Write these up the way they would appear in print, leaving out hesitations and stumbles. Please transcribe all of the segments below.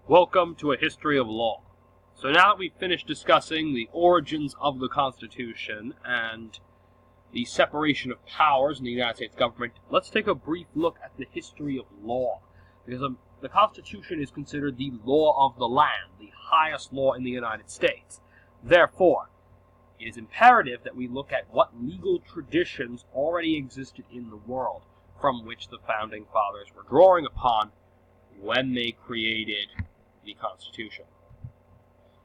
Welcome to A History of Law. So now that we've finished discussing the origins of the Constitution and the separation of powers in the United States government, let's take a brief look at the history of law. Because the Constitution is considered the law of the land, the highest law in the United States. Therefore, it is imperative that we look at what legal traditions already existed in the world from which the Founding Fathers were drawing upon when they created the Constitution.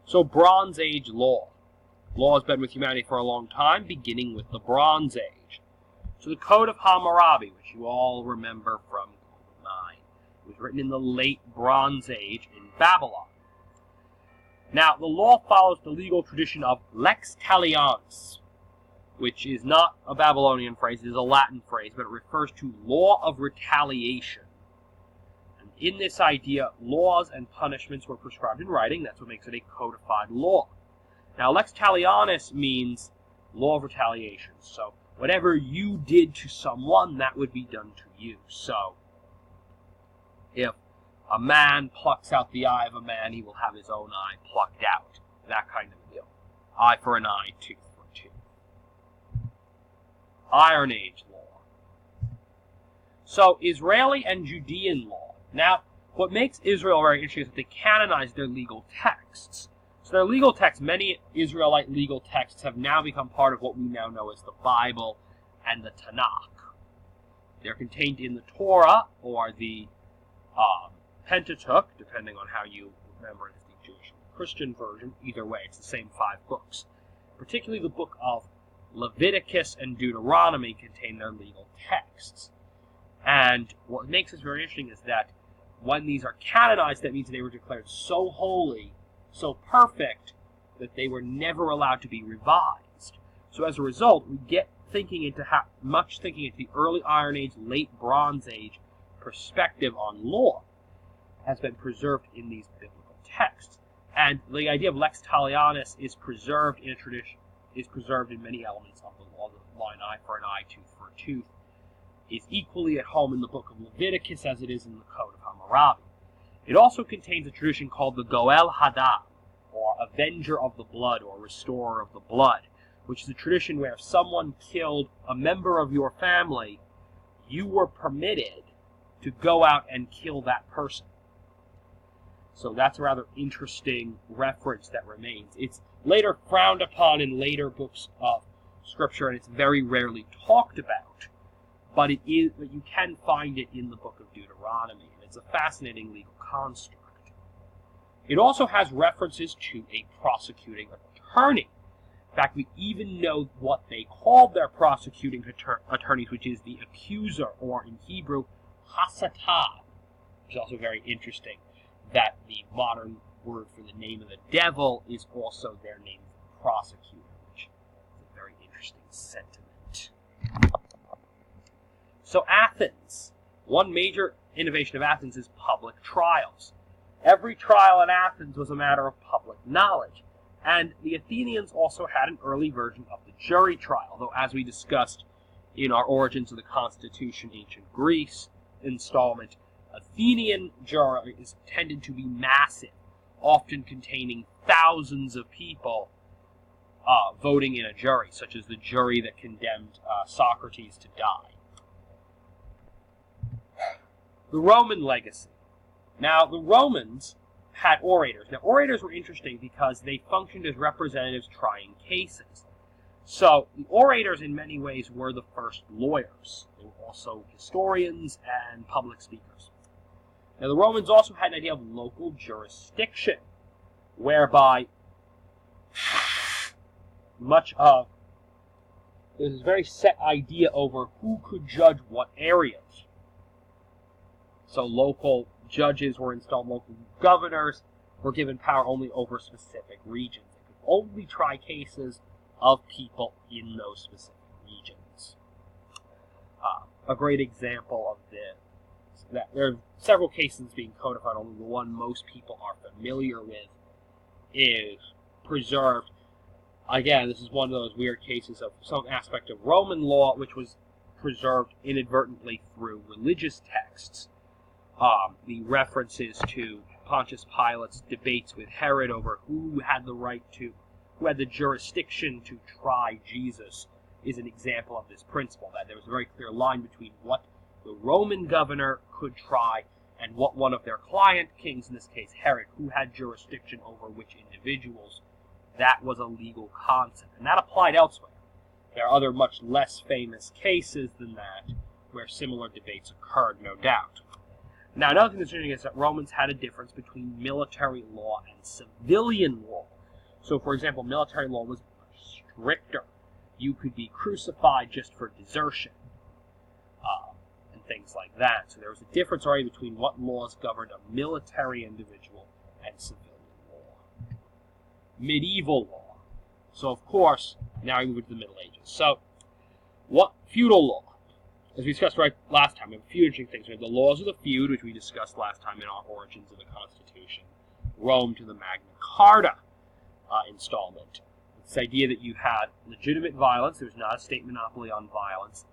So, Bronze Age law. Law has been with humanity for a long time, beginning with the Bronze Age. So the Code of Hammurabi, which you all remember from GoldenEye, was written in the late Bronze Age in Babylon. Now, the law follows the legal tradition of lex talionis, which is not a Babylonian phrase, it is a Latin phrase, but it refers to law of retaliation. In this idea, laws and punishments were prescribed in writing. That's what makes it a codified law. Now, lex talionis means law of retaliation. So, whatever you did to someone, that would be done to you. So, if a man plucks out the eye of a man, he will have his own eye plucked out. That kind of deal. Eye for an eye, tooth for a tooth. Iron Age law. So, Israeli and Judean law. Now, what makes Israel very interesting is that they canonize their legal texts. So their legal texts, many Israelite legal texts, have now become part of what we now know as the Bible and the Tanakh. They're contained in the Torah, or the Pentateuch, depending on how you remember it as the Jewish and Christian version. Either way, it's the same 5 books. Particularly the book of Leviticus and Deuteronomy contain their legal texts. And what makes this very interesting is that when these are canonized, that means they were declared so holy, so perfect, that they were never allowed to be revised. So as a result, we get thinking into the early Iron Age, late Bronze Age perspective on law has been preserved in these biblical texts. And the idea of lex talionis is preserved in a tradition, is preserved in many elements of the law. The line eye for an eye, tooth for a tooth is equally at home in the book of Leviticus as it is in the Code of Hammurabi. It also contains a tradition called the Goel Hadam, or Avenger of the Blood, or Restorer of the Blood, which is a tradition where if someone killed a member of your family, you were permitted to go out and kill that person. So that's a rather interesting reference that remains. It's later frowned upon in later books of Scripture, and it's very rarely talked about. But you can find it in the book of Deuteronomy, and it's a fascinating legal construct. It also has references to a prosecuting attorney. In fact, we even know what they called their prosecuting attorneys, which is the accuser, or in Hebrew, hasatan, which is also very interesting, that the modern word for the name of the devil is also their name for prosecutor, which is a very interesting sentiment. So Athens, one major innovation of Athens is public trials. Every trial in Athens was a matter of public knowledge. And the Athenians also had an early version of the jury trial, though as we discussed in our Origins of the Constitution, Ancient Greece installment, Athenian juries tended to be massive, often containing thousands of people voting in a jury, such as the jury that condemned Socrates to die. The Roman legacy. Now, the Romans had orators. Now, orators were interesting because they functioned as representatives trying cases. So, the orators in many ways were the first lawyers. They were also historians and public speakers. Now, the Romans also had an idea of local jurisdiction, whereby there's this very set idea over who could judge what areas. So local judges were installed, local governors were given power only over specific regions. They could only try cases of people in those specific regions. A great example of this, that there are several cases being codified, only the one most people are familiar with is preserved. Again, this is one of those weird cases of some aspect of Roman law which was preserved inadvertently through religious texts. The references to Pontius Pilate's debates with Herod over who had the jurisdiction to try Jesus is an example of this principle, that there was a very clear line between what the Roman governor could try and what one of their client kings, in this case Herod, who had jurisdiction over which individuals. That was a legal concept, and that applied elsewhere. There are other much less famous cases than that where similar debates occurred, no doubt. Now, another thing that's interesting is that Romans had a difference between military law and civilian law. So, for example, military law was much stricter. You could be crucified just for desertion, and things like that. So there was a difference already between what laws governed a military individual and civilian law. Medieval law. So, of course, now we move into the Middle Ages. So, what feudal law? As we discussed last time, we have a few interesting things. We have the laws of the feud, which we discussed last time in our Origins of the Constitution. Rome to the Magna Carta installment. This idea that you had legitimate violence, there was not a state monopoly on violence,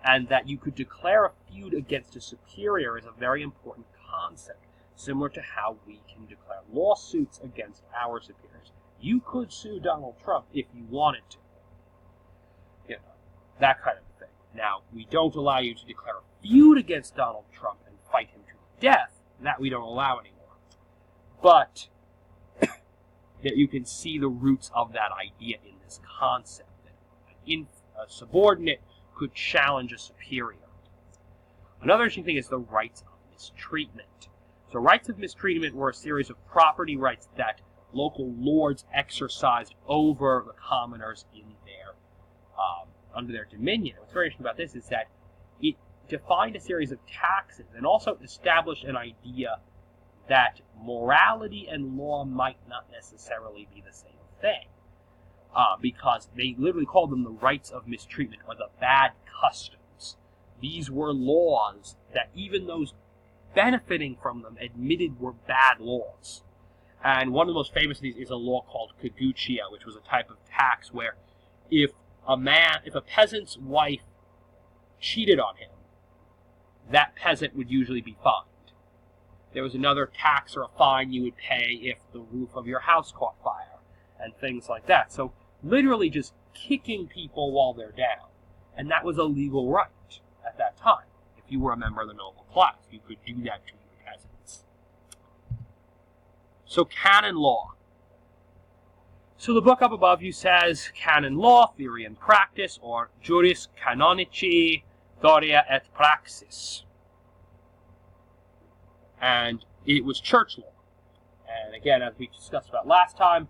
and that you could declare a feud against a superior is a very important concept, similar to how we can declare lawsuits against our superiors. You could sue Donald Trump if you wanted to. You know, that kind of thing. Now, we don't allow you to declare a feud against Donald Trump and fight him to death. That we don't allow anymore. But that you can see the roots of that idea in this concept, that a subordinate could challenge a superior. Another interesting thing is the rights of mistreatment. So rights of mistreatment were a series of property rights that local lords exercised over the commoners in their under their dominion. What's very interesting about this is that it defined a series of taxes and also established an idea that morality and law might not necessarily be the same thing, because they literally called them the rights of mistreatment, or the bad customs. These were laws that even those benefiting from them admitted were bad laws. And one of the most famous of these is a law called caducia, which was a type of tax where if a peasant's wife cheated on him, that peasant would usually be fined. There was another tax or a fine you would pay if the roof of your house caught fire, and things like that. So literally just kicking people while they're down. And that was a legal right at that time. If you were a member of the noble class, you could do that to your peasants. So canon law. So the book up above you says canon law, theory and practice, or juris canonici, theoria et praxis. And it was church law. And again, as we discussed about last time,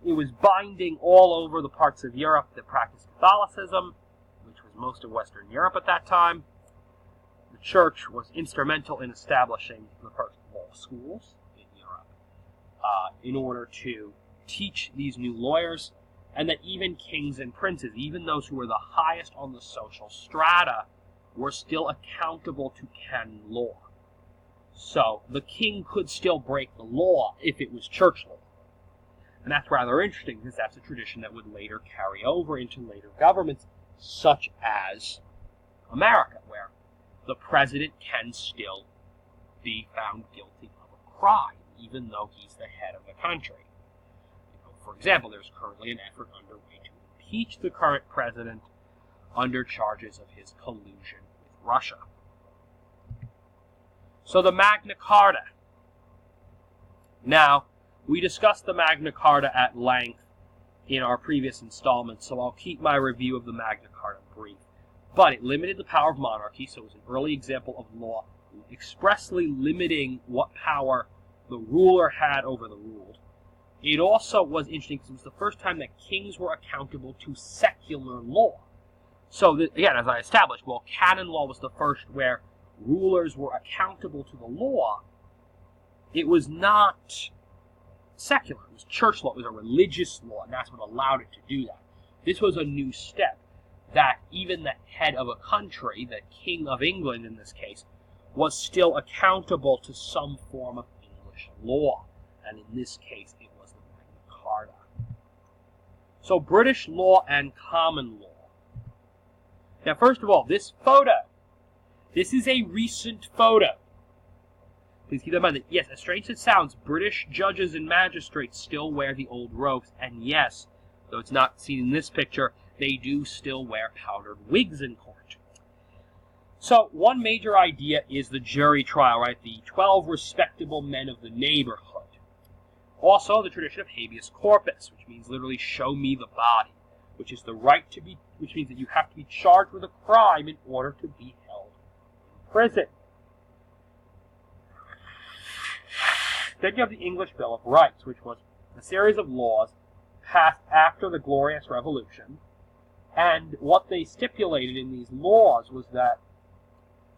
it was binding all over the parts of Europe that practiced Catholicism, which was most of Western Europe at that time. The church was instrumental in establishing the first law schools in Europe in order to teach these new lawyers, and that even kings and princes, even those who were the highest on the social strata, were still accountable to canon law. So the king could still break the law if it was church law. And that's rather interesting, because that's a tradition that would later carry over into later governments, such as America, where the president can still be found guilty of a crime, even though he's the head of the country. For example, there's currently an effort underway to impeach the current president under charges of his collusion with Russia. So the Magna Carta. Now, we discussed the Magna Carta at length in our previous installments, so I'll keep my review of the Magna Carta brief. But it limited the power of monarchy, so it was an early example of law expressly limiting what power the ruler had over the ruled. It also was interesting because it was the first time that kings were accountable to secular law. So, again, as I established, well, canon law was the first where rulers were accountable to the law. It was not secular. It was church law. It was a religious law, and that's what allowed it to do that. This was a new step, that even the head of a country, the King of England in this case, was still accountable to some form of English law. And in this case, it was the Magna Carta. So British law and common law. Now, first of all, this photo. This is a recent photo. Please keep in mind that, yes, as strange as it sounds, British judges and magistrates still wear the old robes, and yes, though it's not seen in this picture, they do still wear powdered wigs in court. So, one major idea is the jury trial, right? The 12 respectable men of the neighborhood. Also, the tradition of habeas corpus, which means literally show me the body, which is the right to be, which means that you have to be charged with a crime in order to be held in prison. Then you have the English Bill of Rights, which was a series of laws passed after the Glorious Revolution, and what they stipulated in these laws was that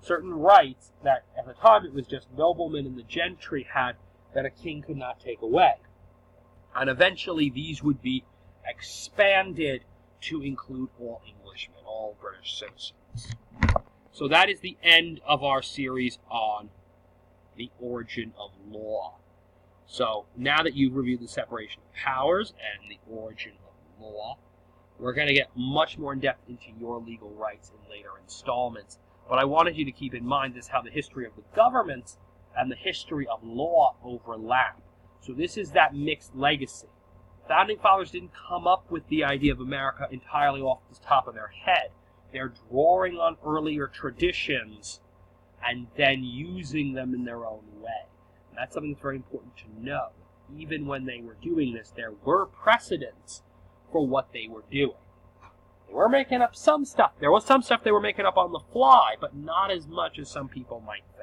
certain rights that at the time it was just noblemen and the gentry had that a king could not take away. And eventually these would be expanded to include all Englishmen, all British citizens. So that is the end of our series on the origin of law. So now that you've reviewed the separation of powers and the origin of law, we're going to get much more in depth into your legal rights in later installments. But I wanted you to keep in mind this, how the history of the governments and the history of law overlap. So this is that mixed legacy. Founding fathers didn't come up with the idea of America entirely off the top of their head. They're drawing on earlier traditions and then using them in their own way. And that's something that's very important to know. Even when they were doing this, there were precedents for what they were doing. They were making up some stuff. There was some stuff they were making up on the fly, but not as much as some people might think.